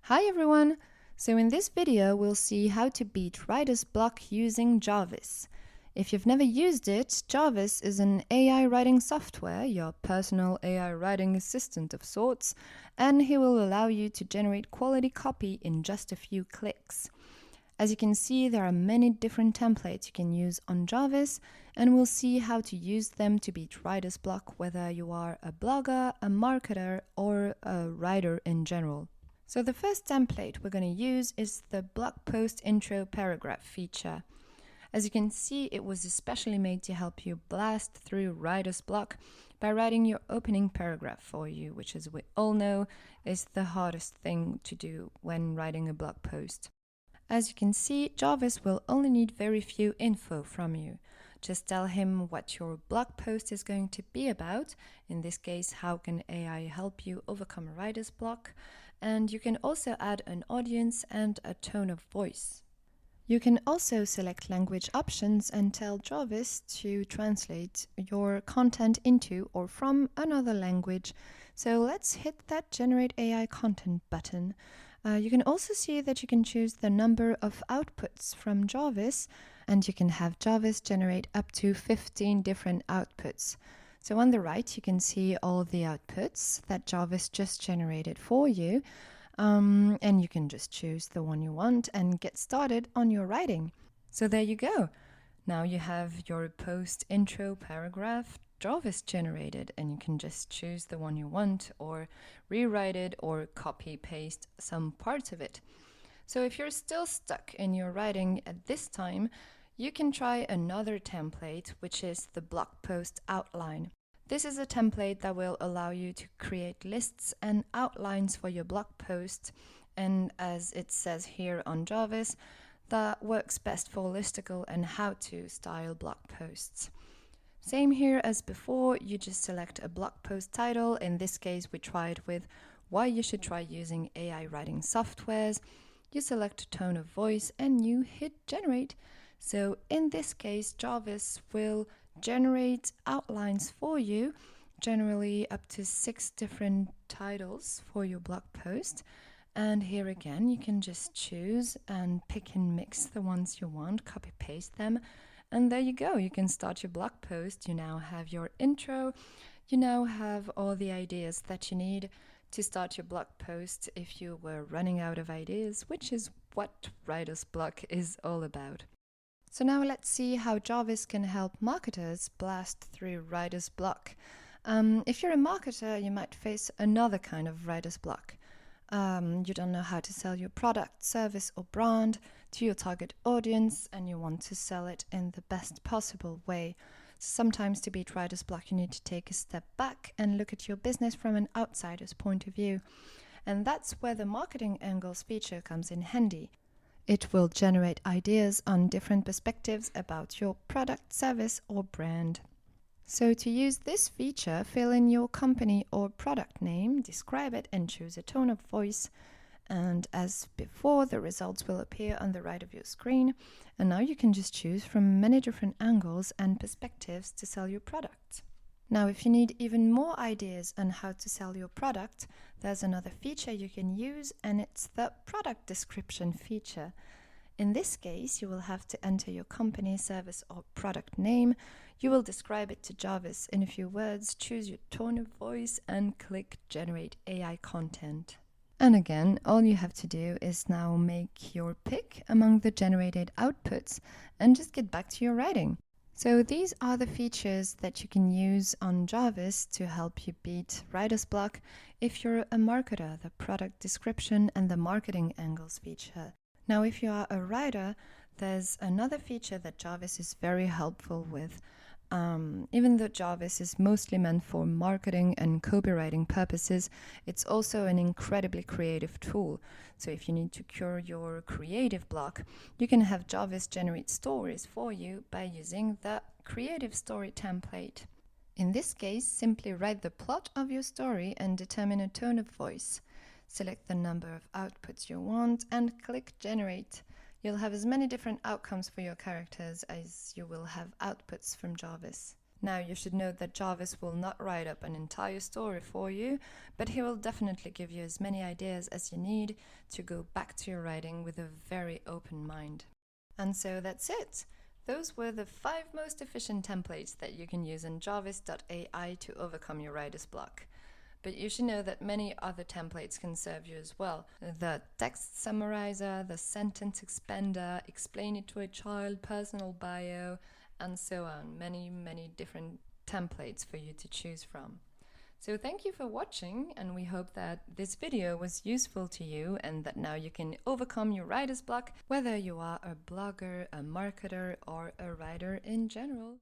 Hi everyone! So in this video we'll see how to beat writer's block using Jarvis. If you've never used it, Jarvis is an AI writing software, your personal AI writing assistant of sorts, and he will allow you to generate quality copy in just a few clicks. As you can see, there are many different templates you can use on Jarvis, and we'll see how to use them to beat writer's block, whether you are a blogger, a marketer, or a writer in general. So the first template we're going to use is the blog post intro paragraph feature. As you can see, it was especially made to help you blast through writer's block by writing your opening paragraph for you, which, as we all know, is the hardest thing to do when writing a blog post. As you can see, Jarvis will only need very few info from you. Just tell him what your blog post is going to be about. In this case, how can AI help you overcome a writer's block? And you can also add an audience and a tone of voice. You can also select language options and tell Jarvis to translate your content into or from another language. So let's hit that Generate AI Content button. You can also see that you can choose the number of outputs from Jarvis, and you can have Jarvis generate up to 15 different outputs. So on the right, you can see all the outputs that Jarvis just generated for you. And you can just choose the one you want and get started on your writing. So there you go. Now you have your post intro paragraph Jarvis generated, and you can just choose the one you want or rewrite it or copy paste some parts of it. So if you're still stuck in your writing at this time, you can try another template, which is the blog post outline. This is a template that will allow you to create lists and outlines for your blog post, and as it says here on Jarvis, that works best for listicle and how-to style blog posts. Same here as before, you just select a blog post title. In this case, we tried with why you should try using AI writing softwares. You select a tone of voice and you hit generate. So in this case, Jarvis will generate outlines for you, generally up to 6 different titles for your blog post. And here again, you can just choose and pick and mix the ones you want, copy paste them. And there you go, you can start your blog post. You now have your intro. You now have all the ideas that you need to start your blog post if you were running out of ideas, which is what writer's block is all about. So now let's see how Jarvis can help marketers blast through writer's block. If you're a marketer, you might face another kind of writer's block. You don't know how to sell your product, service, or brand to your target audience, and you want to sell it in the best possible way. Sometimes to beat writer's block, you need to take a step back and look at your business from an outsider's point of view. And that's where the marketing angles feature comes in handy. It will generate ideas on different perspectives about your product, service, or brand. So to use this feature, fill in your company or product name, describe it, and choose a tone of voice. And as before, the results will appear on the right of your screen. And now you can just choose from many different angles and perspectives to sell your product. Now, if you need even more ideas on how to sell your product, there's another feature you can use, and it's the product description feature. In this case, you will have to enter your company, service, or product name. You will describe it to Jarvis in a few words, choose your tone of voice, and click Generate AI Content. And again, all you have to do is now make your pick among the generated outputs and just get back to your writing. So these are the features that you can use on Jarvis to help you beat writer's block if you're a marketer, the product description and the marketing angles feature. Now, if you are a writer, there's another feature that Jarvis is very helpful with. Even though Jarvis is mostly meant for marketing and copywriting purposes, it's also an incredibly creative tool. So if you need to cure your creative block, you can have Jarvis generate stories for you by using the creative story template. In this case, simply write the plot of your story and determine a tone of voice. Select the number of outputs you want and click Generate. You'll have as many different outcomes for your characters as you will have outputs from Jarvis. Now, you should note that Jarvis will not write up an entire story for you, but he will definitely give you as many ideas as you need to go back to your writing with a very open mind. And so that's it. Those were the 5 most efficient templates that you can use in Jarvis.ai to overcome your writer's block. But you should know that many other templates can serve you as well. The text summarizer, the sentence expander, explain it to a child, personal bio, and so on. Many, many different templates for you to choose from. So thank you for watching, and we hope that this video was useful to you and that now you can overcome your writer's block, whether you are a blogger, a marketer, or a writer in general.